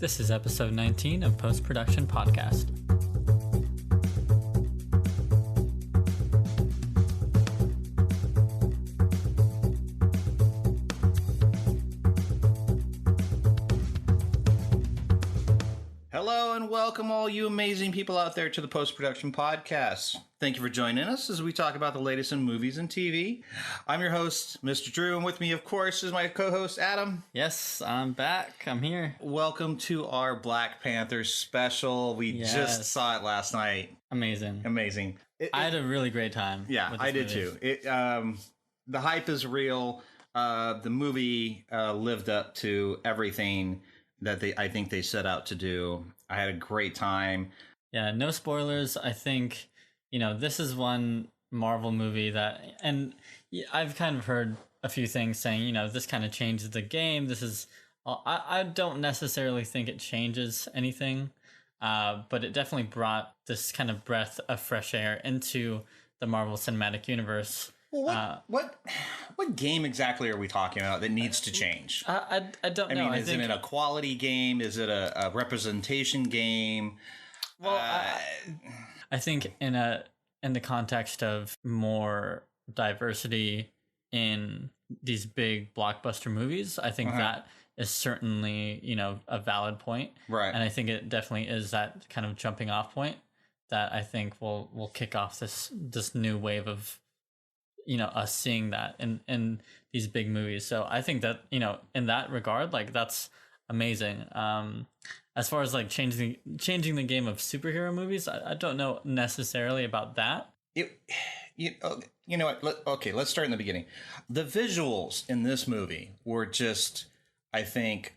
This is episode 19 of Post Production Podcast. Hello and welcome all you amazing people out there to the Post Production Podcast. Thank you for joining us as we talk about the latest in movies and TV. I'm your host, Mr. Drew, and with me, of course, is my co-host, Adam. Yes, I'm back. I'm here. Welcome to our Black Panther special. We just saw it last night. Amazing. I had a really great time. Yeah, I did too. The hype is real. The movie lived up to everything that I think they set out to do. I had a great time. Yeah, no spoilers. I think, this is one Marvel movie that, and I've kind of heard a few things saying, this kind of changes the game. This is, I don't necessarily think it changes anything, but it definitely brought this kind of breath of fresh air into the Marvel Cinematic Universe. Well, what game exactly are we talking about that needs to change? I don't know. I mean, is it a quality game? Is it a representation game? Well, I think in the context of more diversity in these big blockbuster movies, I think that is certainly, a valid point. Right. And I think it definitely is that kind of jumping off point that I think will kick off this new wave of us seeing that in these big movies. So I think that, in that regard, like, that's amazing. As far as like changing the game of superhero movies, I don't know necessarily about that. You know what? Okay, let's start in the beginning. The visuals in this movie were just, I think,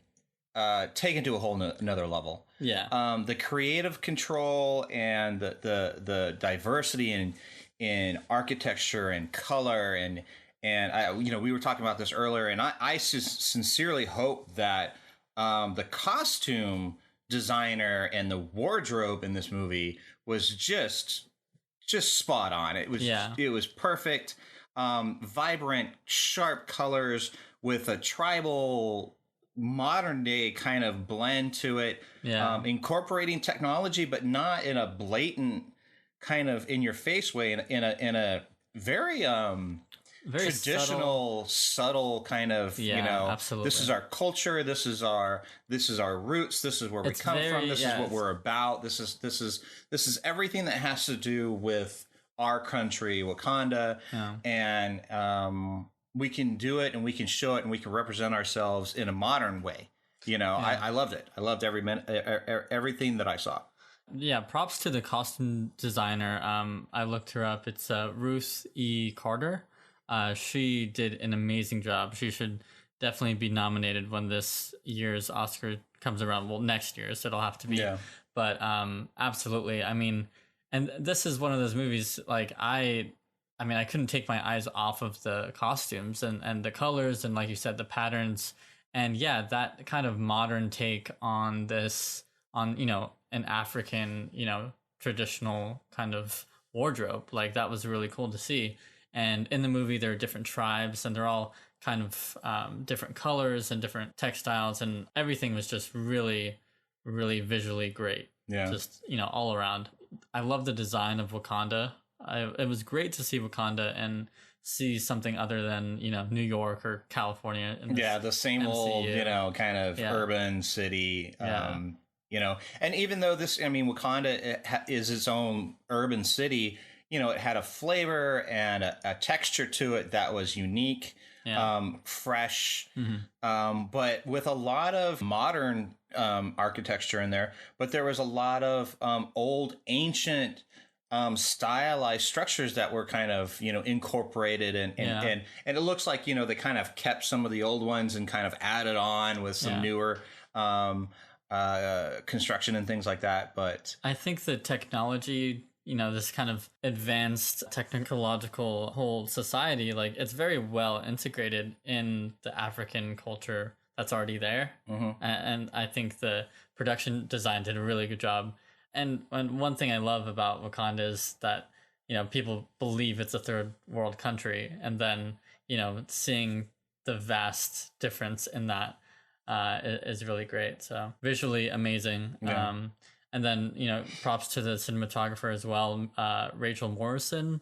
taken to a whole another level. Yeah. The creative control and the diversity in architecture and color and I, we were talking about this earlier, and I sincerely hope that the costume designer and the wardrobe in this movie was just spot on. It was perfect. Vibrant, sharp colors with a tribal modern day kind of blend to it. Yeah. Incorporating technology, but not in a blatant kind of in your face way, in a very traditional, subtle kind of, absolutely. This is our culture. This is our roots. This is where we come from. This is what we're about. This is everything that has to do with our country, Wakanda. Yeah. And we can do it, and we can show it, and we can represent ourselves in a modern way. I loved it. I loved every minute, everything that I saw. Yeah, props to the costume designer. I looked her up. It's Ruth E. Carter. She did an amazing job. She should definitely be nominated when this year's Oscar comes around. Well, next year, so it'll have to be. Yeah. But absolutely. I mean, and this is one of those movies, like, I couldn't take my eyes off of the costumes and the colors and, like you said, the patterns. And yeah, that kind of modern take on this, an African, traditional kind of wardrobe. Like, that was really cool to see. And in the movie, there are different tribes, and they're all kind of different colors and different textiles, and everything was just really, really visually great. Yeah. Just, all around. I love the design of Wakanda. It was great to see Wakanda and see something other than, New York or California. The same MCU. Old, kind of urban city. Yeah. And even though Wakanda is its own urban city, it had a flavor and a texture to it that was unique, fresh, but with a lot of modern architecture in there. But there was a lot of old, ancient, stylized structures that were kind of, incorporated and it looks like, they kind of kept some of the old ones and kind of added on with some newer construction and things like that. But I think the technology, this kind of advanced technological whole society, like, it's very well integrated in the African culture that's already there. And I think the production design did a really good job. And one thing I love about Wakanda is that, people believe it's a third world country, and then, seeing the vast difference in that is really great. So visually amazing. Yeah. And then, props to the cinematographer as well, Rachel Morrison.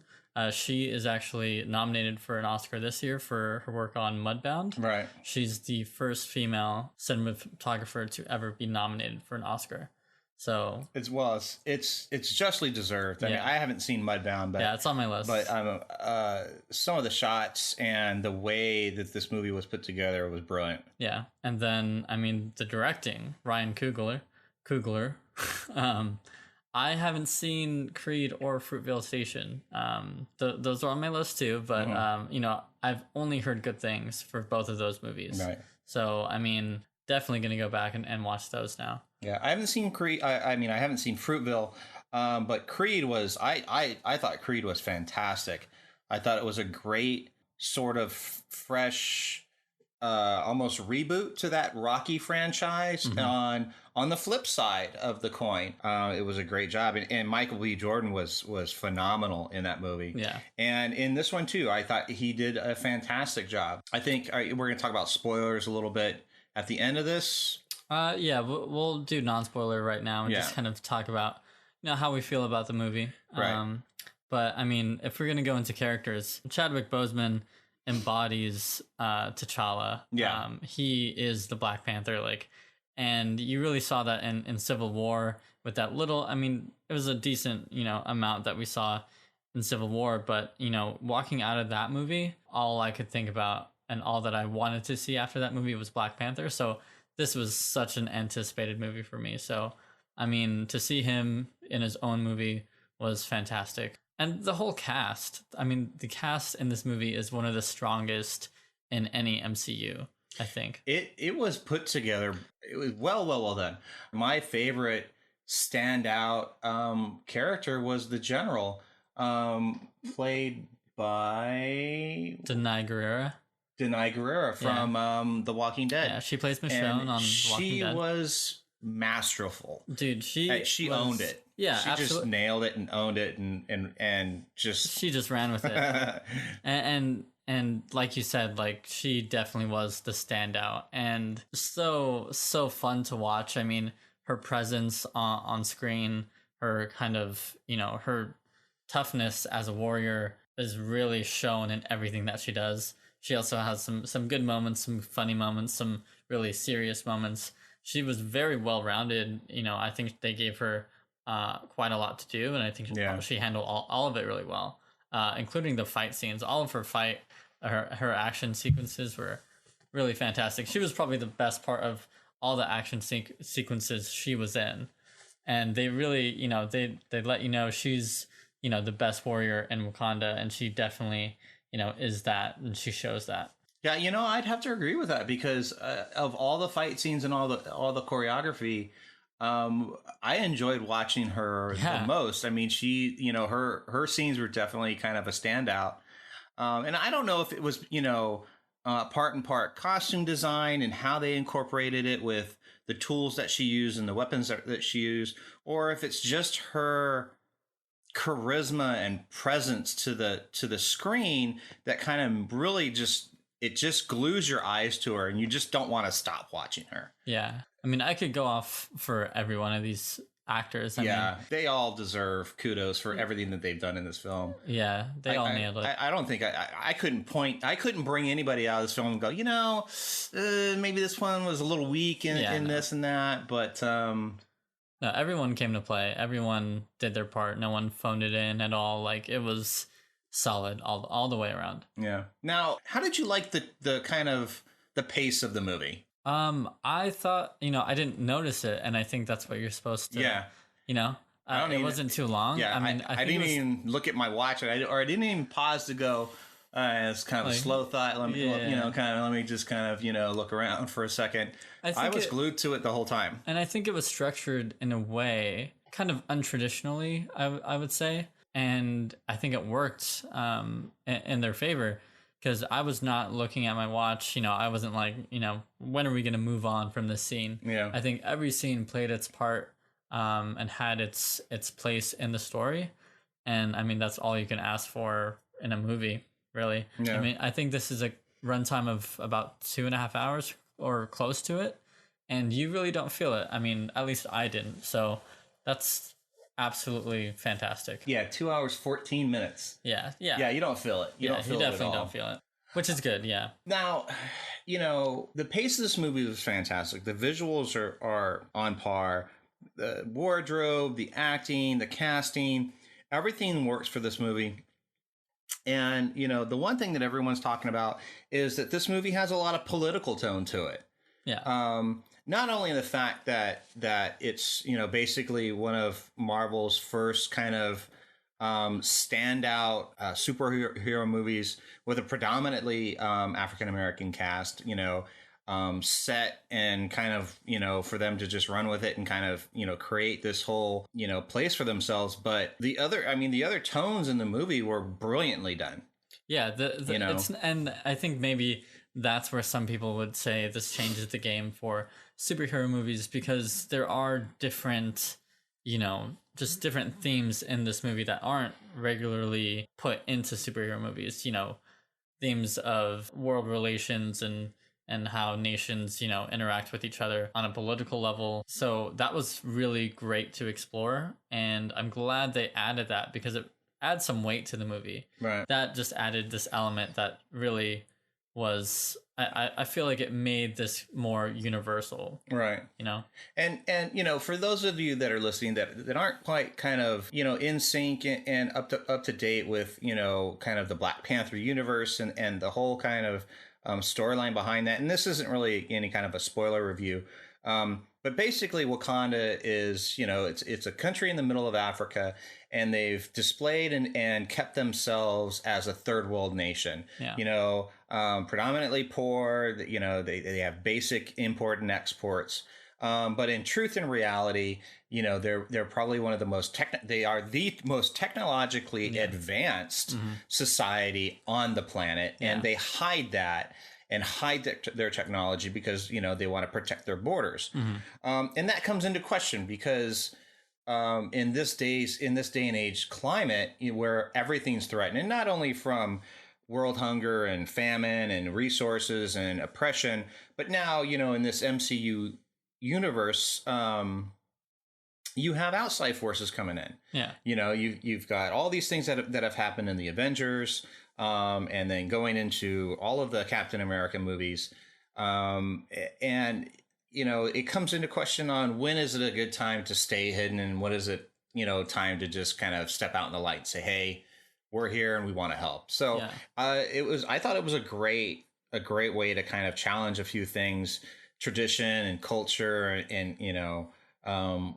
She is actually nominated for an Oscar this year for her work on Mudbound. Right. She's the first female cinematographer to ever be nominated for an Oscar. So it's justly deserved. I mean, I haven't seen Mudbound, but yeah, it's on my list. But some of the shots and the way that this movie was put together was brilliant. Yeah, and then I mean the directing, Ryan Coogler. I haven't seen Creed or Fruitvale Station. Those are on my list too, but I've only heard good things for both of those movies. Right. So I mean, definitely going to go back and watch those now. Yeah, I haven't seen Creed. I mean, I haven't seen Fruitville, but Creed was. I thought Creed was fantastic. I thought it was a great sort of fresh, almost reboot to that Rocky franchise. On the flip side of the coin, it was a great job, and Michael B. Jordan was phenomenal in that movie. Yeah, and in this one too, I thought he did a fantastic job. I think we're going to talk about spoilers a little bit at the end of this. Yeah, we'll do non-spoiler right now and just kind of talk about how we feel about the movie. Right. But I mean, if we're gonna go into characters, Chadwick Boseman embodies T'Challa. Yeah. He is the Black Panther, and you really saw that in Civil War with that little. I mean, it was a decent amount that we saw in Civil War, but walking out of that movie, all I could think about and all that I wanted to see after that movie was Black Panther. So this was such an anticipated movie for me. So, I mean, to see him in his own movie was fantastic. And the whole cast, I mean, the cast in this movie is one of the strongest in any MCU, I think. It was put together. It was well done. My favorite standout character was the general, played by Denai Guerrera from The Walking Dead. Yeah, she plays Michonne on The Walking Dead. She was masterful. Dude, she owned it. Yeah, she absolutely. just nailed it and owned it and just she just ran with it. and like you said, she definitely was the standout and so fun to watch. I mean, her presence on screen, her kind of, her toughness as a warrior is really shown in everything that she does. She also has some good moments, some funny moments, some really serious moments. She was very well-rounded. I think they gave her quite a lot to do, and I think she handled all of it really well, including the fight scenes. All of her action sequences were really fantastic. She was probably the best part of all the action sequences she was in. And they really, they let you know she's, the best warrior in Wakanda, and she definitely is that, and she shows that. Yeah, I'd have to agree with that because of all the fight scenes and all the choreography, I enjoyed watching her the most. I mean, she, her scenes were definitely kind of a standout, and I don't know if it was part and part costume design and how they incorporated it with the tools that she used and the weapons that she used, or if it's just her charisma and presence to the screen that kind of really just glues your eyes to her and you just don't want to stop watching her. Yeah. I mean, I could go off for every one of these actors. I mean, they all deserve kudos for everything that they've done in this film. Yeah, they all nailed it. I don't think I couldn't bring anybody out of this film and go, maybe this one was a little weak in this and that, but no, everyone came to play. Everyone did their part. No one phoned it in at all. It was solid all the way around. Yeah. Now, how did you like the kind of the pace of the movie? I thought, I didn't notice it, and I think that's what you're supposed to. Yeah. It wasn't too long. Yeah. I mean, I didn't even look at my watch, I didn't even pause to go. It's kind of a slow thought. Let me just kind of look around for a second. I was glued to it the whole time, and I think it was structured in a way kind of untraditionally. I would say, and I think it worked in their favor because I was not looking at my watch. I wasn't like, when are we going to move on from this scene? Yeah, I think every scene played its part and had its place in the story, and I mean that's all you can ask for in a movie. Really. Yeah. I mean, I think this is a runtime of about 2.5 hours, or close to it, and you really don't feel it. I mean, at least I didn't. So that's absolutely fantastic. Yeah, 2 hours 14 minutes. Yeah. Yeah, you don't feel it. You don't feel it at all. Definitely don't feel it, which is good. Yeah. Now, the pace of this movie was fantastic. The visuals are on par. The wardrobe, the acting, the casting, everything works for this movie. And, the one thing that everyone's talking about is that this movie has a lot of political tone to it. Yeah. Not only the fact that it's, basically one of Marvel's first kind of standout superhero movies with a predominantly African-American cast, set and kind of, for them to just run with it and kind of, create this whole, place for themselves. But the other tones in the movie were brilliantly done. Yeah. And I think maybe that's where some people would say this changes the game for superhero movies, because there are different, just different themes in this movie that aren't regularly put into superhero movies, themes of world relations and how nations, interact with each other on a political level. So that was really great to explore. And I'm glad they added that, because it adds some weight to the movie. Right. That just added this element that really was, I feel like it made this more universal. Right. And for those of you that are listening that aren't quite kind of, in sync and up to date with, kind of the Black Panther universe and the whole kind of storyline behind that. And this isn't really any kind of a spoiler review. But basically Wakanda is, it's a country in the middle of Africa, and they've displayed and kept themselves as a third world nation, predominantly poor, they have basic import and exports. But in truth and reality, they're probably one of the most they are the most technologically advanced society on the planet, and they hide that and hide their technology because they want to protect their borders, and that comes into question because in this day and age climate where everything's threatened, and not only from world hunger and famine and resources and oppression, but now in this MCU universe, you have outside forces coming in. Yeah. You've got all these things that have happened in the Avengers, and then going into all of the Captain America movies. And it comes into question on when is it a good time to stay hidden, and what is it, time to just kind of step out in the light and say, hey, we're here and we want to help. So I thought it was a great way to kind of challenge a few things, tradition and culture, and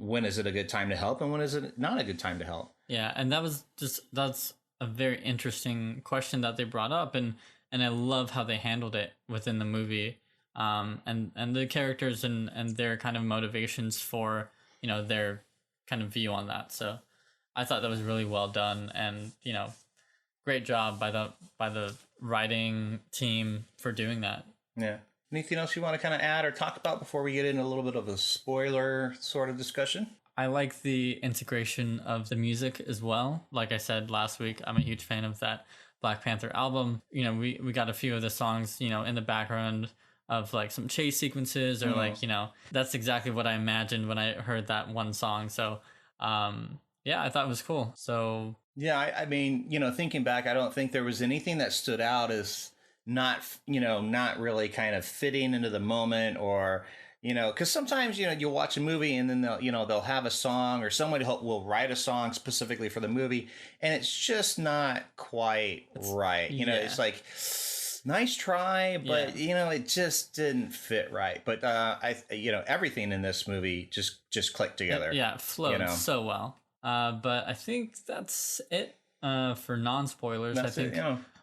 when is it a good time to help and when is it not a good time to help? Yeah, and that's a very interesting question that they brought up, and I love how they handled it within the movie, and the characters and their kind of motivations for their kind of view on that. So I thought that was really well done, and great job by the writing team for doing that. Yeah. Anything else you want to kind of add or talk about before we get into a little bit of a spoiler sort of discussion? I like the integration of the music as well. Like I said last week, I'm a huge fan of that Black Panther album. We got a few of the songs, in the background of like some chase sequences or like, that's exactly what I imagined when I heard that one song. So, yeah, I thought it was cool. So, yeah, I mean, thinking back, I don't think there was anything that stood out as not really kind of fitting into the moment, or, because sometimes, you'll watch a movie and then they'll have a song, or somebody will write a song specifically for the movie, and it's just not quite right. It's like, nice try, but it just didn't fit right. But everything in this movie just clicked together. It flowed so well. But I think that's it for non-spoilers. I think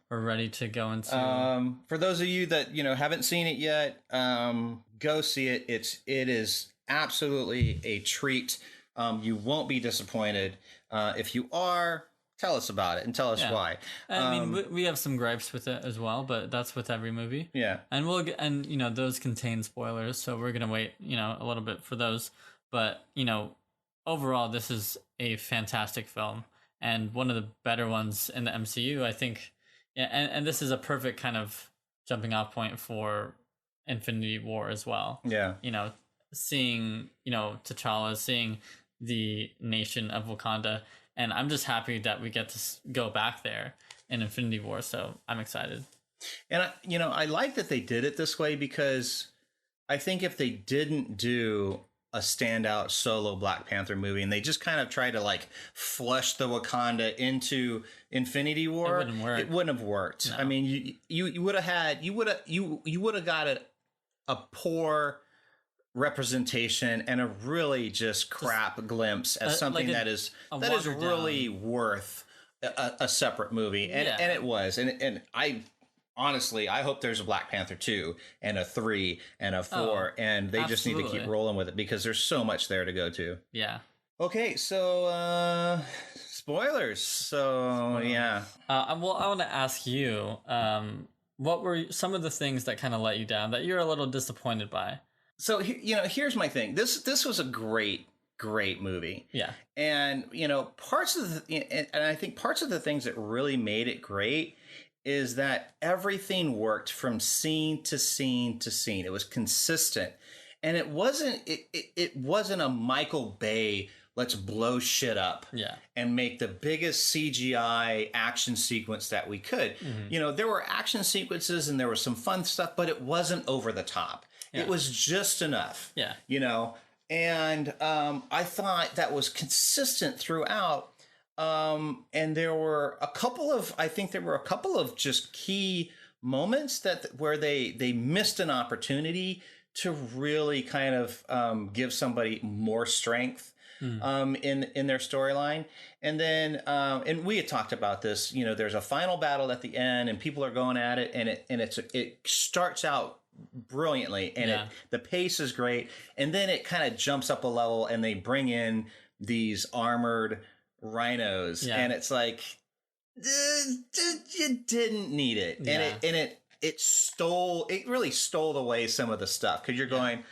we're ready to go into. For those of you that haven't seen it yet, go see it. It is absolutely a treat. You won't be disappointed. If you are, tell us about it and tell us why. I mean, we have some gripes with it as well, but that's with every movie. Yeah, and those contain spoilers, so we're gonna wait a little bit for those. But overall, this is a fantastic film and one of the better ones in the MCU, I think. Yeah, and this is a perfect kind of jumping off point for Infinity War as well. Yeah. Seeing, T'Challa, seeing the nation of Wakanda. And I'm just happy that we get to go back there in Infinity War. So I'm excited. And, I like that they did it this way, because I think if they didn't do a standout solo Black Panther movie and they just kind of tried to like flush the Wakanda into Infinity War, it wouldn't have worked. No. I mean, you would have got a poor representation and a really just crap glimpse at something that is really worth a separate movie. And it was. And I honestly, I hope there's a Black Panther 2 and a 3 and a 4, and they just need to keep rolling with it, because there's so much there to go to. Yeah. Okay, so spoilers. So yeah. Well, I want to ask you, what were some of the things that kind of let you down, that you're a little disappointed by? So here's my thing. This was a great movie. Yeah. And parts of and I think parts of the things that really made it great is that everything worked from scene to scene to scene. It was consistent, and it wasn't a Michael Bay, let's blow shit up and make the biggest CGI action sequence that we could. Mm-hmm. There were action sequences and there was some fun stuff, but it wasn't over the top. Yeah. It was just enough. Yeah. And I thought that was consistent throughout. And there were a couple of just key moments where they missed an opportunity to really kind of give somebody more strength in their storyline. And then and we had talked about this. There's a final battle at the end, and people are going at it, and it starts out brilliantly, and the pace is great, and then it kind of jumps up a level, and they bring in these armored rhinos, and it's like you didn't need it, and it really stole away some of the stuff, because you're going,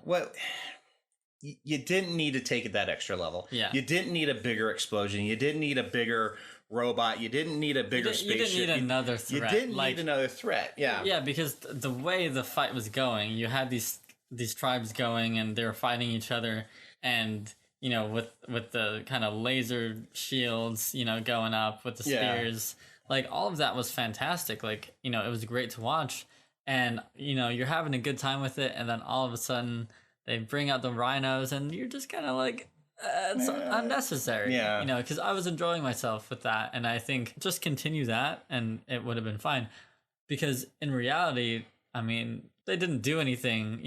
what, you didn't need to take it that extra level. You didn't need a bigger explosion, you didn't need a bigger robot, you didn't need a bigger spaceship, you didn't need another threat. You didn't need another threat. Yeah, because the way the fight was going, you had these tribes going, and they were fighting each other, and with the kind of laser shields, going up with the spears, like all of that was fantastic. Like, it was great to watch, and you're having a good time with it, and then all of a sudden they bring out the rhinos, and you're just kind of like, it's unnecessary. Because I was enjoying myself with that, and I think just continue that, and it would have been fine. Because in reality, I mean, they didn't do anything.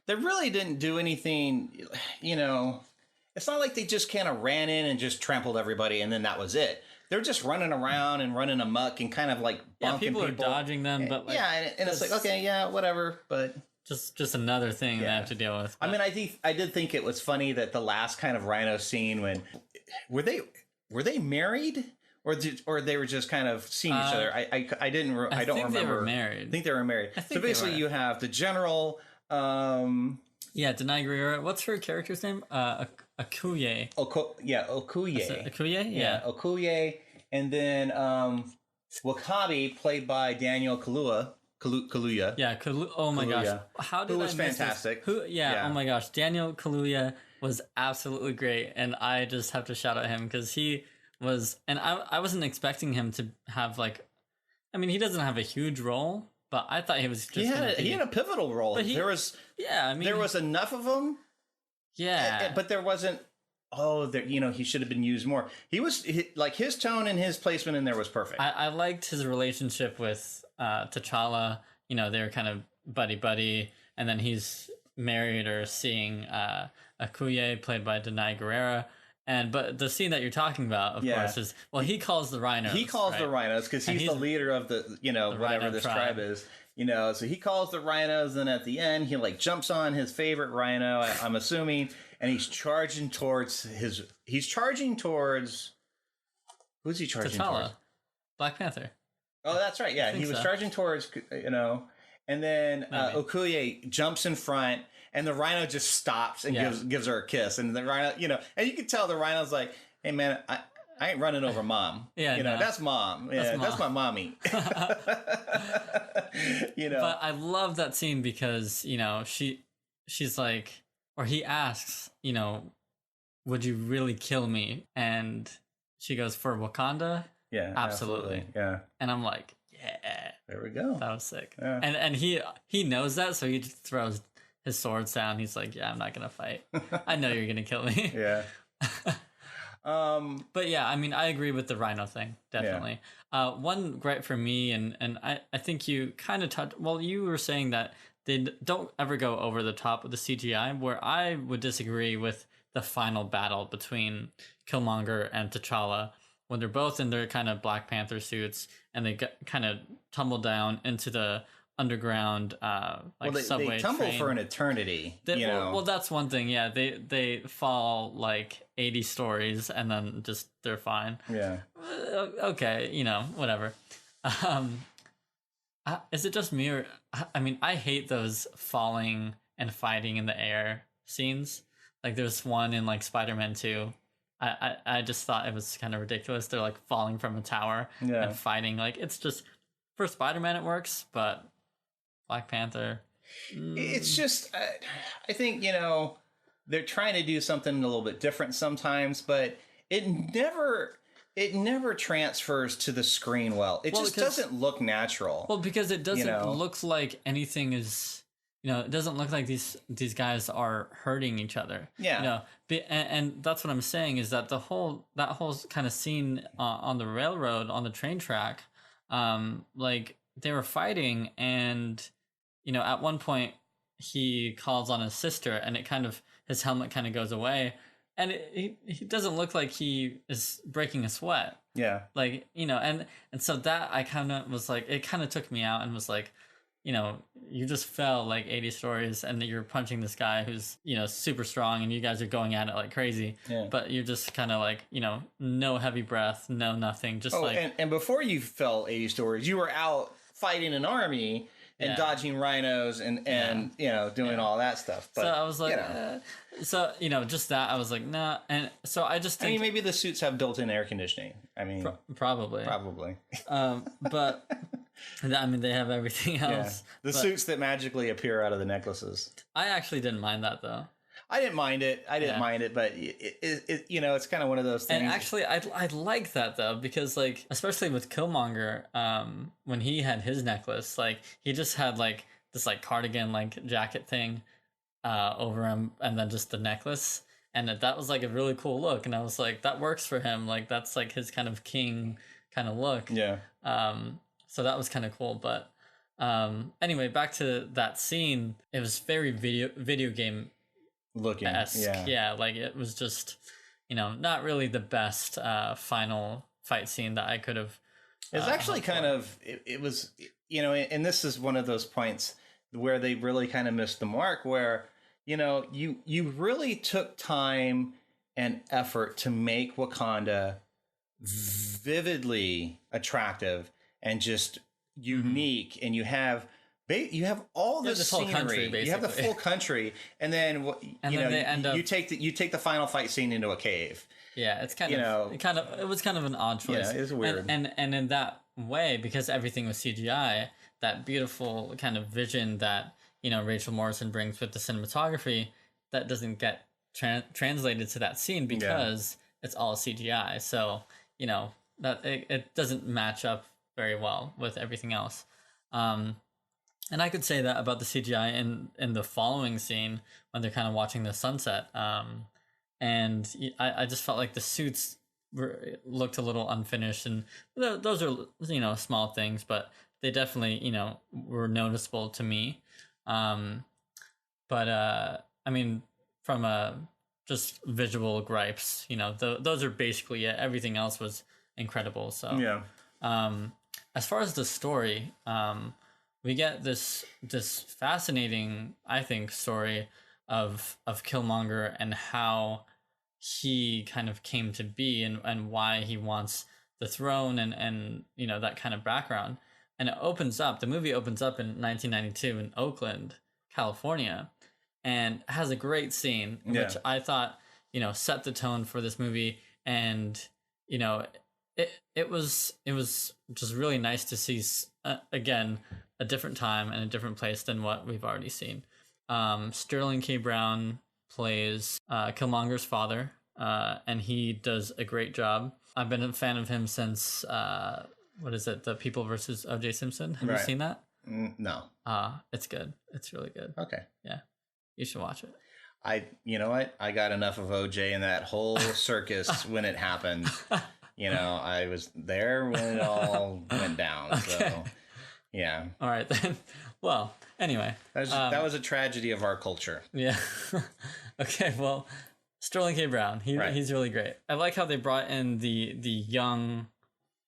They really didn't do anything. It's not like they just kind of ran in and just trampled everybody and then that was it. They're just running around and running amok and kind of like bonking people. Are dodging them, but like, and it's like, okay, whatever, but just another thing they have to deal with. But. I mean, I did think it was funny that the last kind of rhino scene, when were they married? Or they were just kind of seeing each other. I don't remember. They were married. I think they were married. So basically, you have the general. Denai Guerrera. What's her character's name? Akuye. Okuye. Akuye? Yeah, Okuye. And then Wakabi, played by Daniel Kaluuya. Yeah, oh my gosh. How did Who was fantastic. Oh my gosh. Daniel Kaluuya was absolutely great. And I just have to shout out him, because he was, and I wasn't expecting him to have he doesn't have a huge role, but I thought he was just he had a pivotal role. But there was enough of him. Yeah. But there wasn't, he should have been used more. His tone and his placement in there was perfect. I liked his relationship with T'Challa. They were kind of buddy, and then he's married or seeing Akuye, played by Denai Guerrera. But the scene that you're talking about, of course, is, he calls the rhinos. He calls the rhinos because he's the leader of the whatever this tribe is. So he calls the rhinos, and at the end he jumps on his favorite rhino, I'm assuming, and he's charging towards who's he charging T'Challa, towards? Black Panther. Oh, that's right. Yeah, he was charging towards, and then Okuye jumps in front. And the rhino just stops and gives her a kiss, and the rhino, and you can tell the rhino's like, "Hey man, I ain't running over mom. Yeah, no. That's mom. Yeah, that's my mommy. But I love that scene because she's like, or he asks, would you really kill me? And she goes, for Wakanda? Yeah, absolutely. Yeah. And I'm like, yeah. There we go. That was sick. Yeah. And he knows that, so he just throws his swords down. He's like, yeah, I'm not going to fight. I know you're going to kill me. Yeah. But yeah, I mean, I agree with the rhino thing, definitely. Yeah. One gripe for me, and I think you kind of touched, well, you were saying that they don't ever go over the top with the CGI, where I would disagree with the final battle between Killmonger and T'Challa, when they're both in their kind of Black Panther suits and they kind of tumble down into the underground subway they tumble train. For an eternity. Well, that's one thing. Yeah, they fall like 80 stories and then just they're fine. Yeah. Okay, whatever. Is it just me, or I mean, I hate those falling and fighting in the air scenes. Like there's one in like Spider-Man 2. I just thought it was kind of ridiculous. They're like falling from a tower and fighting. Like it's just, for Spider-Man it works, but Black Panther, it's just I think they're trying to do something a little bit different sometimes, but it never transfers to the screen well. It just doesn't look natural. Well, because it doesn't look like anything is, it doesn't look like these guys are hurting each other. Yeah. And that's what I'm saying, is that that whole kind of scene on the railroad, on the train track, like they were fighting, and at one point he calls on his sister, and his helmet kind of goes away, and he doesn't look like he is breaking a sweat. Yeah. Like, and so that I kind of was like, it kind of took me out and was like, you just fell like 80 stories and you're punching this guy who's, super strong, and you guys are going at it like crazy. Yeah. But you're just kind of like, no heavy breath, no nothing. Just and before you fell 80 stories, you were out fighting an army and dodging rhinos and doing all that stuff. But, so I was like, just that, I was like, nah. And so I just think, maybe the suits have built-in air conditioning. I mean, probably. But I mean, they have everything else. Yeah. The suits that magically appear out of the necklaces. I actually didn't mind that though. I didn't mind it. But it's kind of one of those things. And actually, I like that though, because like, especially with Killmonger, when he had his necklace, like he just had like this like cardigan like jacket thing over him, and then just the necklace, and that was like a really cool look. And I was like, that works for him. Like that's like his kind of king kind of look. Yeah. So that was kind of cool. But anyway, back to that scene. It was very video game looking. Yeah, like it was just, not really the best final fight scene that I could have. It's actually kind of, it was, and this is one of those points where they really kind of missed the mark, where, you really took time and effort to make Wakanda vividly attractive and just unique, and you have all this whole scenery. Country, basically. You have the full country, and then you take the final fight scene into a cave. Yeah, it's it was kind of an odd choice. Yeah, it's weird. And in that way, because everything was CGI, that beautiful kind of vision that Rachel Morrison brings with the cinematography, that doesn't get translated to that scene because it's all CGI. So that it doesn't match up very well with everything else. And I could say that about the CGI in the following scene when they're kind of watching the sunset. And I just felt like the suits looked a little unfinished, and those are small things, but they definitely were noticeable to me. But I mean, from just visual gripes, those are basically it. Everything else was incredible. So as far as the story, we get this fascinating, I think, story of Killmonger and how he kind of came to be, and why he wants the throne, and that kind of background. And the movie opens up in 1992 in Oakland, California, and has a great scene, which I thought, set the tone for this movie, and you know, it was just really nice to see again a different time and a different place than what we've already seen. Sterling K. Brown plays Killmonger's father, and he does a great job. I've been a fan of him since what is it, The People versus O.J. Simpson? Have you seen that? No. It's good. It's really good. Okay. Yeah, you should watch it. You know what? I got enough of OJ and that whole circus when it happened. You know, I was there when it all went down. Okay. So, yeah. All right then. Well, anyway, that was a tragedy of our culture. Yeah. Okay. Well, Sterling K. Brown, he's really great. I like how they brought in the young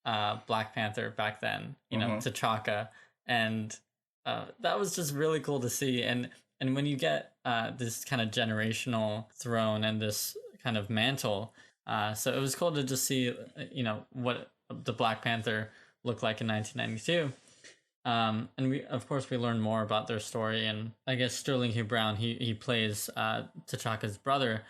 Black Panther back then. You know, T'Chaka, and that was just really cool to see. And when you get this kind of generational throne and this kind of mantle, so it was cool to just see, you know, what the Black Panther looked like in 1992. And we, of course, we learn more about their story. And I guess Sterling K. Brown, he plays T'Chaka's brother,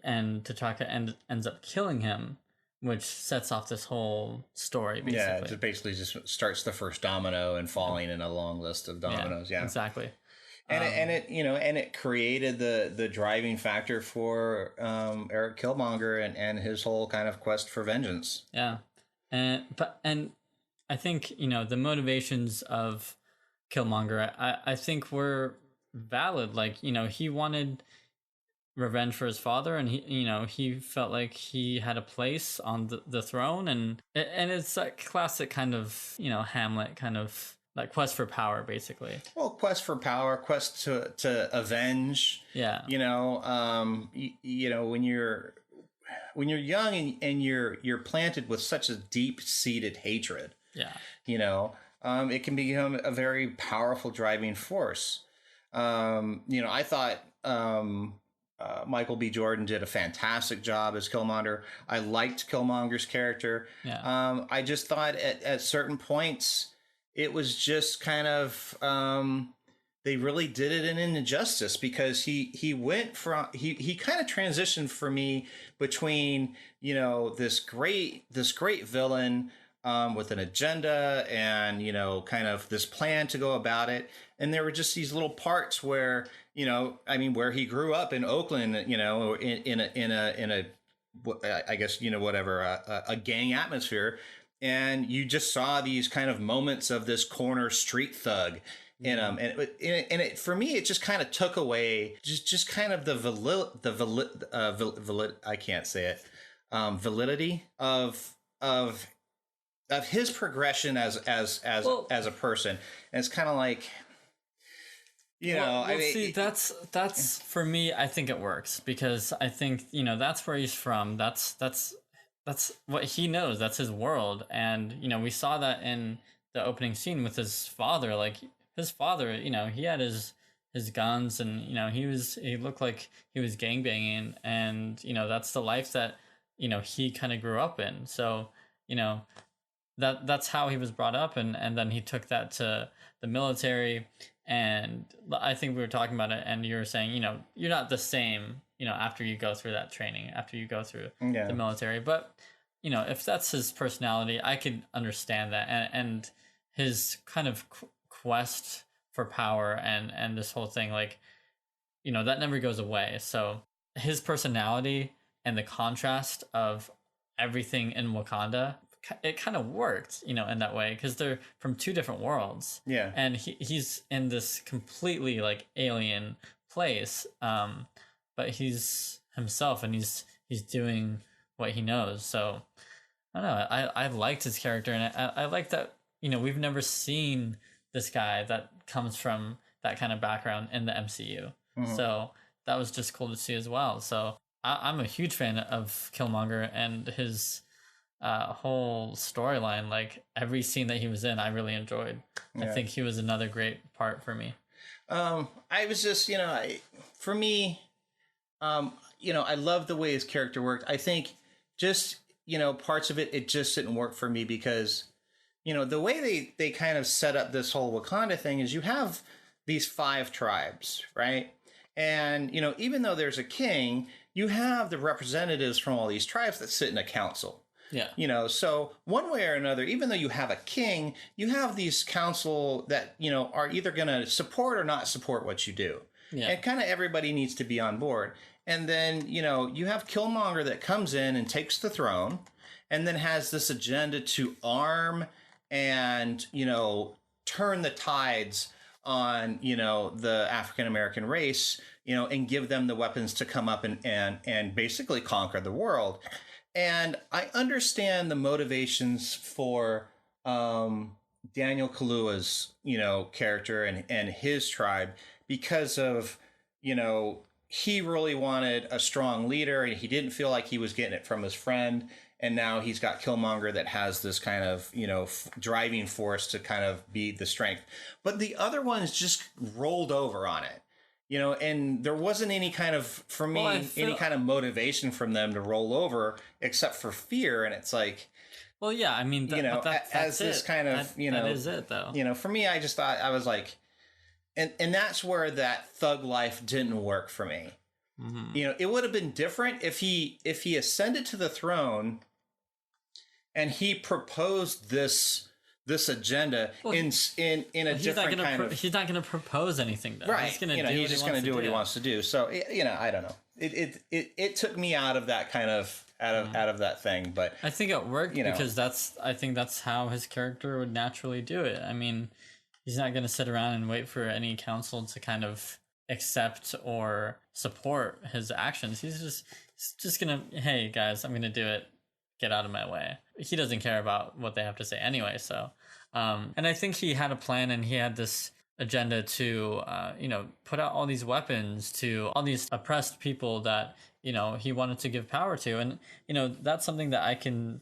and T'Chaka ends up killing him, which sets off this whole story, basically. Yeah, it basically just starts the first domino and falling in a long list of dominoes. Yeah, exactly. And it created the driving factor for Eric Killmonger and his whole kind of quest for vengeance. Yeah, and I think, you know, the motivations of Killmonger, I think were valid. Like, you know, he wanted revenge for his father, and he felt like he had a place on the throne, and it's that classic kind of, you know, Hamlet kind of, like, quest for power, basically. Well, quest for power, quest to avenge. Yeah. You know, you know, when you're young and you're planted with such a deep-seated hatred. Yeah. You know, it can become a very powerful driving force. You know, I thought Michael B. Jordan did a fantastic job as Killmonger. I liked Killmonger's character. Yeah. I just thought at certain points it was just kind of they really did it an injustice, because he went from he kind of transitioned for me between, you know, this great villain with an agenda and, you know, kind of this plan to go about it. And there were just these little parts where, you know, I mean, where he grew up in Oakland, you know, in a I guess, you know, whatever, a gang atmosphere. And you just saw these kind of moments of this corner street thug in him. And it for me, it just kind of took away just kind of the validity of his progression as a person. And it's kind of like, you know, I mean, see, that's for me, I think it works, because I think, you know, that's where he's from. That's what he knows. That's his world. And, you know, we saw that in the opening scene with his father. Like, his father, you know, he had his guns, and, you know, he looked like he was gangbanging, and, you know, that's the life that, you know, he kind of grew up in. So, you know, that's how he was brought up, and then he took that to the military. And I think we were talking about it, and you were saying, you know, you're not the same, you know, after you go through that training, after you go through the military. But, you know, if that's his personality, I could understand that. And his kind of quest for power and this whole thing, like, you know, that never goes away. So his personality and the contrast of everything in Wakanda, it kind of worked, you know, in that way, because they're from two different worlds. Yeah. And he's in this completely, like, alien place, but he's himself, and he's doing what he knows. So I don't know, I liked his character, and I like that, you know, we've never seen this guy that comes from that kind of background in the MCU. Mm-hmm. So that was just cool to see as well. So I'm a huge fan of Killmonger and his whole storyline. Like, every scene that he was in, I really enjoyed. Yeah. I think he was another great part for me. I was just, you know, for me, you know, I love the way his character worked. I think just, you know, parts of it just didn't work for me, because, you know, the way they kind of set up this whole Wakanda thing is you have these 5 tribes, right? And, you know, even though there's a king, you have the representatives from all these tribes that sit in a council. Yeah. You know, so one way or another, even though you have a king, you have these council that, you know, are either going to support or not support what you do. Yeah. And kind of everybody needs to be on board. And then, you know, you have Killmonger that comes in and takes the throne and then has this agenda to arm and, you know, turn the tides on, you know, the African American race, you know, and give them the weapons to come up and basically conquer the world. And I understand the motivations for Daniel Kaluuya's, you know, character and his tribe because of, you know, he really wanted a strong leader and he didn't feel like he was getting it from his friend. And now he's got Killmonger that has this kind of, you know, driving force to kind of be the strength. But the other ones just rolled over on it, you know, and there wasn't any kind of, for me, any kind of motivation from them to roll over except for fear. And it's like, well, yeah, I mean, you know, as this kind of, you know, that is it though. You know, for me, I just thought, I was like, and that's where that thug life didn't work for me. Mm-hmm. You know, it would have been different if he ascended to the throne and he proposed this agenda in a different kind of. He's not going to propose anything, though. Right? He's just going to do what he wants to do. So you know, I don't know. It took me out of that kind of out of that thing, but I think it worked because I think that's how his character would naturally do it. I mean, he's not going to sit around and wait for any council to kind of accept or support his actions. He's just going to, hey guys, I'm going to do it. Get out of my way. He doesn't care about what they have to say anyway. So, and I think he had a plan and he had this agenda to, you know, put out all these weapons to all these oppressed people that, you know, he wanted to give power to. And, you know, that's something that I can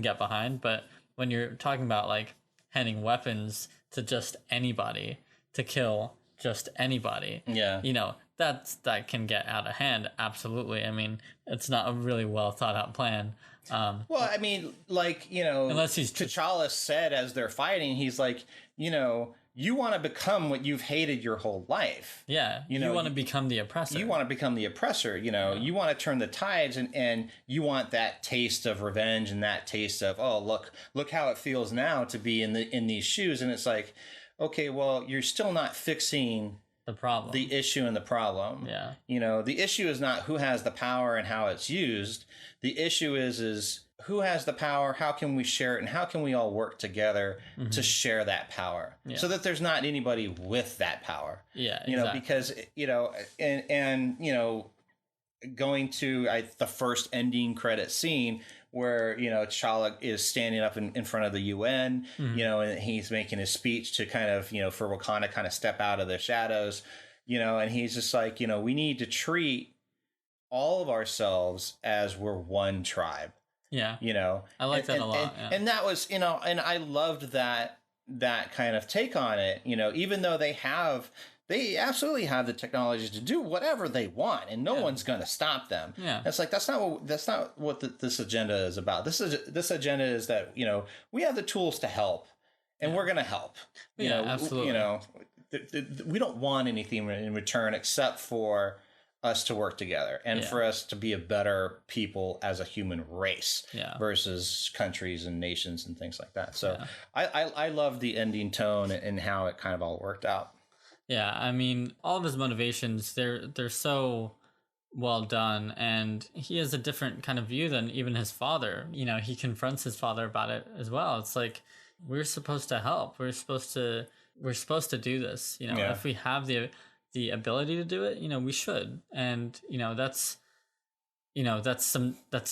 get behind. But when you're talking about like handing weapons to just anybody to kill just anybody, yeah, you know, that can get out of hand. Absolutely. I mean, it's not a really well thought out plan. Well, I mean, like, you know, unless he's T'Challa said as they're fighting, he's like, you know, you want to become what you've hated your whole life. Yeah. You want to become the oppressor. You want to become the oppressor. You know, you want to turn the tides and you want that taste of revenge and that taste of, oh, look how it feels now to be in these shoes. And it's like, okay, well, you're still not fixing the problem, the issue and the problem. Yeah. You know, the issue is not who has the power and how it's used. The issue is who has the power, how can we share it, and how can we all work together to share that power so that there's not anybody with that power. Yeah, you know, because, you know, and you know, going to the first ending credit scene where, you know, T'Challa is standing up in front of the UN, you know, and he's making his speech to kind of, you know, for Wakanda kind of step out of the shadows, you know, and he's just like, you know, we need to treat all of ourselves as we're one tribe. Yeah. You know, I like that a lot. And that was, you know, and I loved that kind of take on it, you know, even though they absolutely have the technology to do whatever they want and no one's going to stop them. Yeah. It's like, that's not what this agenda is about. This agenda is that, you know, we have the tools to help and we're going to help. You know, absolutely. You know, we don't want anything in return except for us to work together and for us to be a better people as a human race versus countries and nations and things like that. So I love the ending tone and how it kind of all worked out. Yeah, I mean, all of his motivations, they're so well done, and he has a different kind of view than even his father. You know, he confronts his father about it as well. It's like, we're supposed to help. We're supposed to do this. You know, if we have the ability to do it, you know, we should. And, you know, that's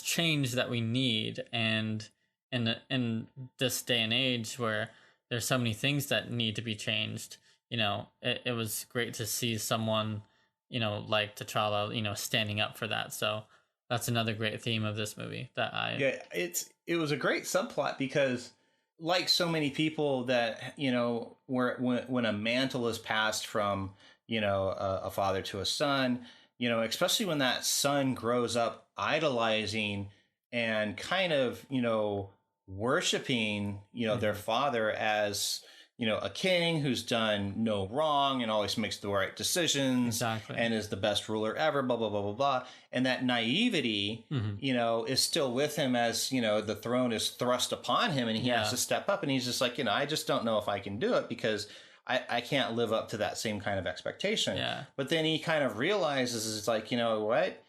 change that we need. And in this day and age where there's so many things that need to be changed, you know, it was great to see someone, you know, like T'Challa, you know, standing up for that. So that's another great theme of this movie it was a great subplot because, like so many people that, you know, when a mantle is passed from, you know, a father to a son, you know, especially when that son grows up idolizing and kind of, you know, worshiping, you know, their father as, a king who's done no wrong and always makes the right decisions and is the best ruler ever, blah, blah, blah, blah, blah. And that naivety, is still with him as, the throne is thrust upon him and he has to step up. And he's just like, I just don't know if I can do it because I can't live up to that same kind of expectation. Yeah. But then he kind of realizes, it's like, what?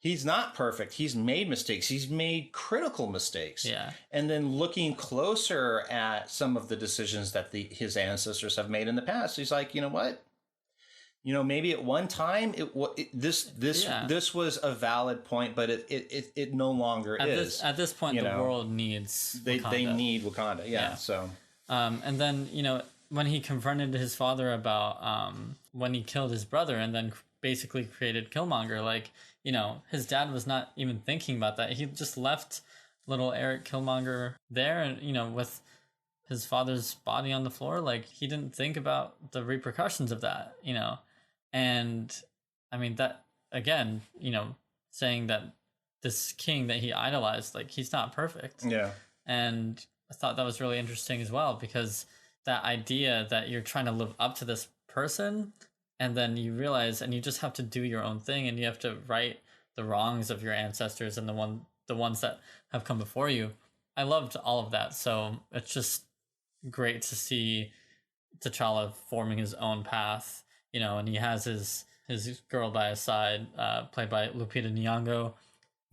He's not perfect. He's made mistakes. He's made critical mistakes. Yeah. And then looking closer at some of the decisions that his ancestors have made in the past, he's like, what? Maybe at one time this was a valid point, but it no longer is. At this point, the world needs Wakanda. They need Wakanda. Yeah. So. And then when he confronted his father about when he killed his brother and then basically created Killmonger, like. His dad was not even thinking about that. He just left little Eric Killmonger there and, with his father's body on the floor. Like, he didn't think about the repercussions of that, And, I mean, that, again, saying that this king that he idolized, like, he's not perfect. Yeah. And I thought that was really interesting as well, because that idea that you're trying to live up to this person and then you realize, and you just have to do your own thing, and you have to right the wrongs of your ancestors and the ones that have come before you. I loved all of that. So it's just great to see T'Challa forming his own path, and he has his girl by his side, played by Lupita Nyong'o.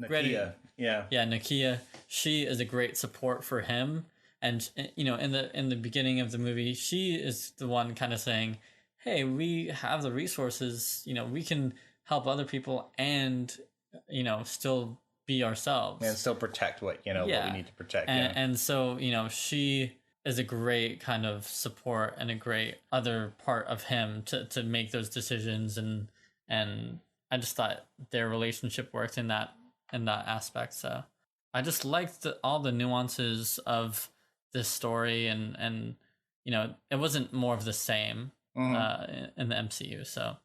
Nakia. Yeah, Nakia. She is a great support for him, and in the beginning of the movie, she is the one kind of saying, hey, we have the resources, we can help other people and, still be ourselves. And still protect what we need to protect. And so, she is a great kind of support and a great other part of him to make those decisions. And I just thought their relationship worked in that aspect. So I just liked all the nuances of this story and it wasn't more of the same. In the MCU, so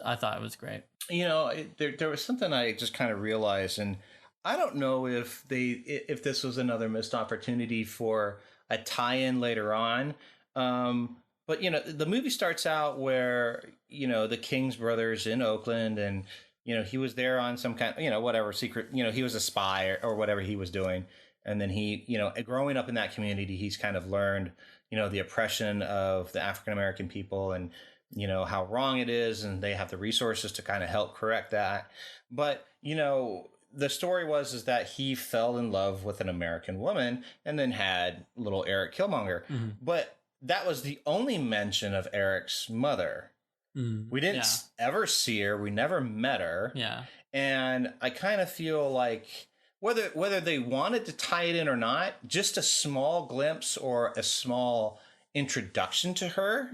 I thought it was great. There was something I just kind of realized, and I don't know if this was another missed opportunity for a tie-in later on. But the movie starts out where the King's brother's in Oakland, and he was there on some kind whatever secret he was a spy or whatever he was doing, and then he growing up in that community, he's kind of learned the oppression of the African American people and, how wrong it is. And they have the resources to kind of help correct that. But, the story is that he fell in love with an American woman and then had little Eric Killmonger. Mm-hmm. But that was the only mention of Eric's mother. We didn't ever see her. We never met her. Yeah. And I kind of feel like whether they wanted to tie it in or not, just a small glimpse or a small introduction to her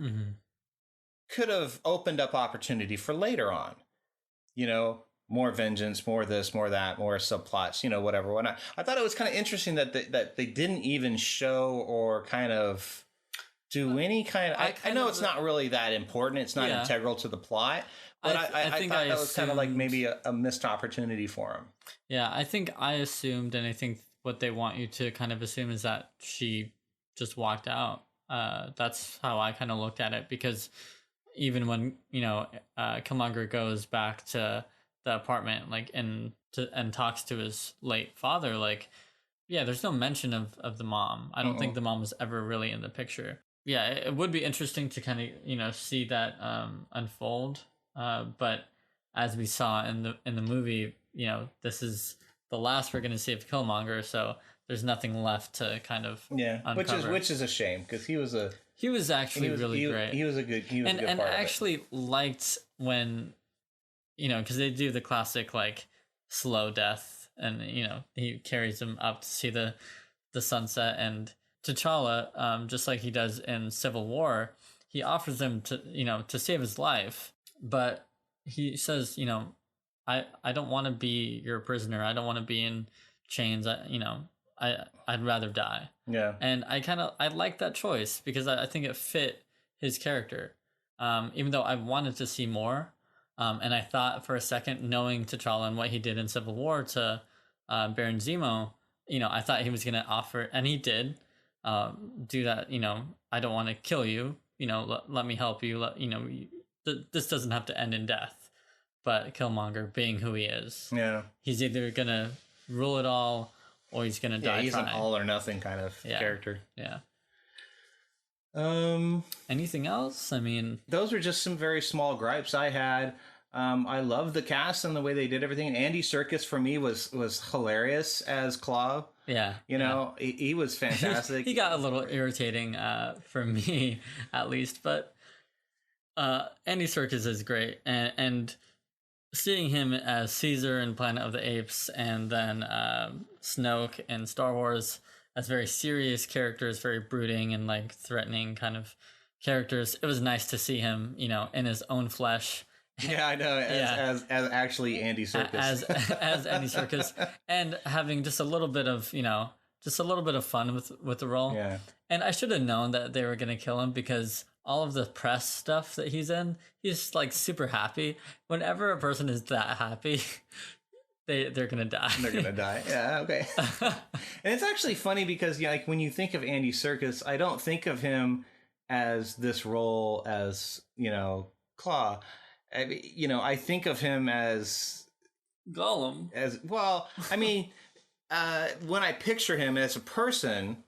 could have opened up opportunity for later on. More vengeance, more this, more that, more subplots, whatever, whatnot. I thought it was kind of interesting that they didn't even show or kind of do any kind of... I know it's not really that important. It's not integral to the plot. But I think that was kind of like maybe a missed opportunity for him. Yeah, I think I assumed, and I think what they want you to kind of assume is that she just walked out. That's how I kind of looked at it, because even when, Killmonger goes back to the apartment, like, and talks to his late father, like, there's no mention of the mom. I don't think the mom was ever really in the picture. Yeah, it would be interesting to kind of, see that unfold. But as we saw in the movie, this is the last we're going to see of Killmonger, so there's nothing left to kind of uncover. which is a shame, because he was actually really great. He was a good part I of it. actually liked when because they do the classic like slow death, and he carries him up to see the sunset, and T'Challa, just like he does in Civil War, he offers him to save his life. But he says, I don't want to be your prisoner. I don't want to be in chains. I'd rather die. Yeah. And I like that choice, because I think it fit his character. Even though I wanted to see more. And I thought for a second, knowing T'Challa and what he did in Civil War to Baron Zemo, I thought he was going to offer, and he did, do that. I don't want to kill you. Let me help you. This doesn't have to end in death. But Killmonger, being who he is, he's either gonna rule it all or he's gonna die. He's trying. An all or nothing kind of character. Yeah. Anything else? I mean, those are just some very small gripes I had. I love the cast and the way they did everything. Andy Serkis for me was hilarious as Claw. Yeah, he was fantastic. He got a little irritating for me, at least, but Andy Serkis is great, and seeing him as Caesar in Planet of the Apes, and then Snoke in Star Wars as very serious characters, very brooding and like threatening kind of characters. It was nice to see him, in his own flesh. Yeah, I know. As actually Andy Serkis. As Andy Serkis, and having just a little bit of fun with the role. Yeah. And I should have known that they were gonna kill him, because all of the press stuff that he's in, he's like super happy. Whenever a person is that happy, they're gonna die. They're gonna die. Yeah, okay. And it's actually funny because like when you think of Andy Serkis, I don't think of him as this role as Claw. I mean, I think of him as Gollum. As well, I mean, when I picture him as a person,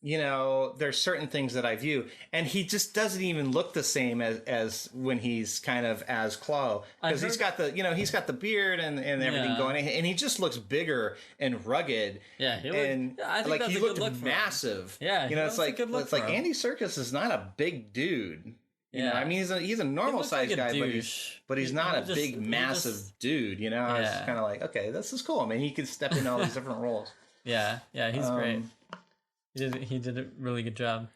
there's certain things that I view, and he just doesn't even look the same as when he's kind of as Claw, because he's got the beard and everything going, and he just looks bigger and rugged. Yeah, I think like he looked massive. Yeah, it's like Andy Serkis is not a big dude. I mean, he's a normal sized guy, but he's not a big, massive dude. I was kind of like, okay, this is cool. I mean, he could step in all these different roles. Yeah, he's great. He did a really good job.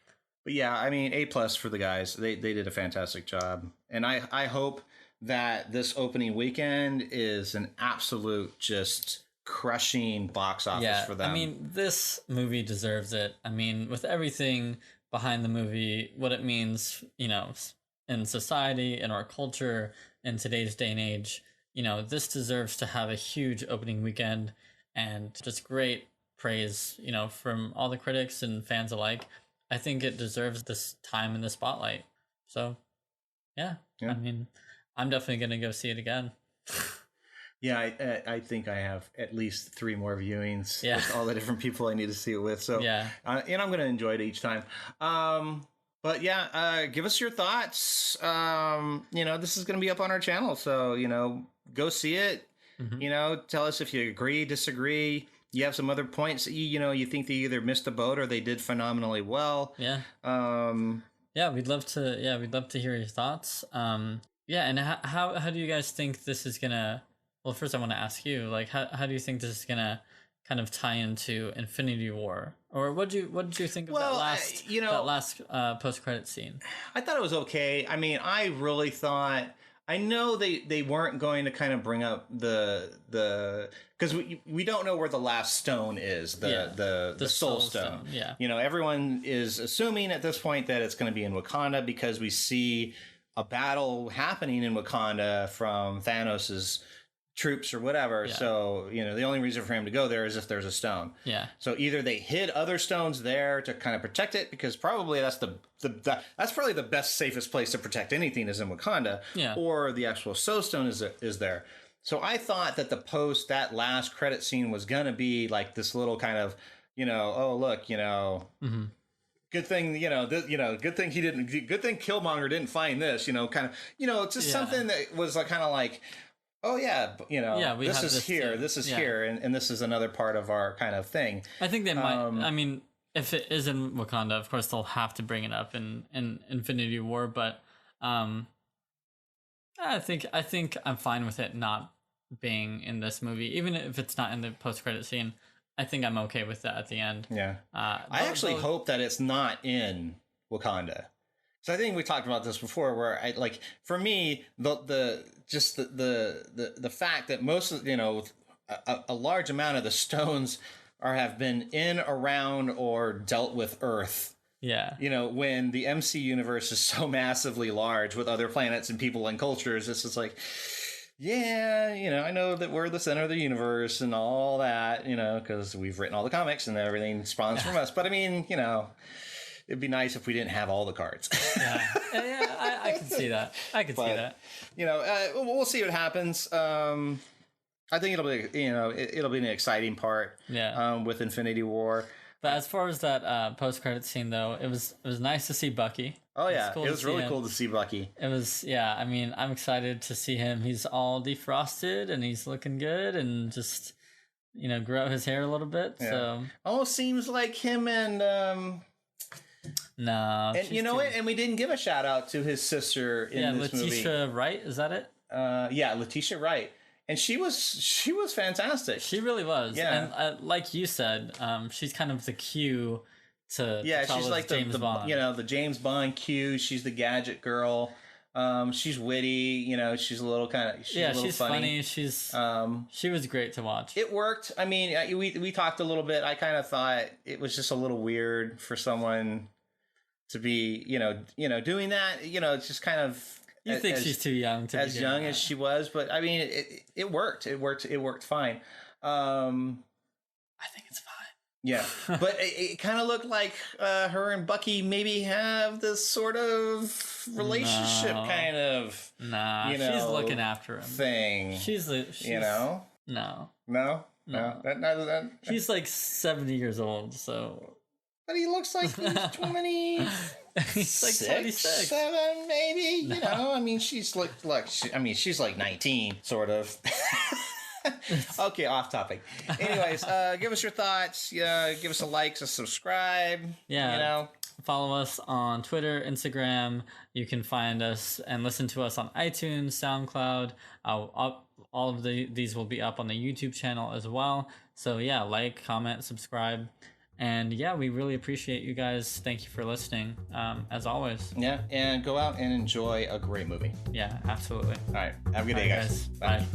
But yeah, I mean, A+ for the guys. They did a fantastic job, and I hope that this opening weekend is an absolute just crushing box office for them. I mean, this movie deserves it. I mean, with everything behind the movie, what it means, in society, in our culture, in today's day and age, this deserves to have a huge opening weekend, and just great praise, from all the critics and fans alike. I think it deserves this time in the spotlight. So, yeah. I mean, I'm definitely going to go see it again. Yeah, I think I have at least 3 more viewings with all the different people I need to see it with. So, and I'm going to enjoy it each time. But yeah, give us your thoughts. This is going to be up on our channel. So, go see it. Mm-hmm. Tell us if you agree, disagree. You have some other points that you think they either missed the boat or they did phenomenally well. Yeah. We'd love to hear your thoughts. And how do you guys think this is going to... Well, first I want to ask you, like, how do you think this is gonna kind of tie into Infinity War, or what did you think of that last post-credit scene? I thought it was okay. I mean, I really thought, I know they weren't going to kind of bring up the because we don't know where the last stone is, the soul stone. Yeah, everyone is assuming at this point that it's going to be in Wakanda, because we see a battle happening in Wakanda from Thanos's troops or whatever. So the only reason for him to go there is if there's a stone. So either they hid other stones there to kind of protect it, because probably that's that's probably the best, safest place to protect anything is in Wakanda. Or the actual soul stone is there. So I thought that that last credit scene was gonna be like this little kind of oh look mm-hmm. Good thing, good thing Killmonger didn't find this, kind of, it's just something that was like kind of like, oh yeah, this is here, this is here, and this is another part of our kind of thing. I think they might. I mean, if it is in Wakanda, of course they'll have to bring it up in Infinity War. But I think I'm fine with it not being in this movie, even if it's not in the post-credit scene. I think I'm okay with that at the end. Yeah, I actually hope that it's not in Wakanda. So I think we talked about this before, where I like, for me, the fact that most of a large amount of the stones have been in, around, or dealt with Earth. Yeah. When the MC universe is so massively large with other planets and people and cultures, it's just like, yeah, I know that we're the center of the universe and all that, because we've written all the comics and everything spawns from us. But I mean, it'd be nice if we didn't have all the cards. I can see that. I can see that. We'll see what happens. I think it'll be, it'll be an exciting part. Yeah. With Infinity War. But as far as that post-credit scene, though, it was nice to see Bucky. Oh yeah, it was really cool to see Bucky. It was, yeah. I mean, I'm excited to see him. He's all defrosted and he's looking good, and just grow out his hair a little bit. Yeah. So almost seems like him and no. And you know what? And we didn't give a shout out to his sister in this movie. Letitia Wright, is that it? Yeah, Letitia Wright. And she was fantastic. She really was. Yeah. And like you said, she's kind of the Q to she's like James Bond. The James Bond Q. She's the gadget girl. She's witty. She's a little kind of she's funny. She's she was great to watch. It worked. I mean, we talked a little bit. I kind of thought it was just a little weird for someone to be doing that. It's just kind of. You think she's too young to be as young as she was, but I mean, it worked. It worked fine. I think it's fine. Yeah, but it kind of looked like her and Bucky maybe have this sort of relationship, kind of. Nah, she's looking after him. Thing. She's No. That he's like 70 years old, so. But he looks like he's 20. He's like 26. 7, maybe. I mean, she's she's like 19, sort of. Okay, off topic. Anyways, give us your thoughts. Give us a like, a subscribe. Yeah. Follow us on Twitter, Instagram. You can find us and listen to us on iTunes, SoundCloud. All of these will be up on the YouTube channel as well. So yeah, like, comment, subscribe. And yeah, we really appreciate you guys. Thank you for listening, as always. Yeah, and go out and enjoy a great movie. Yeah, absolutely. All right, have a good day, guys. Bye.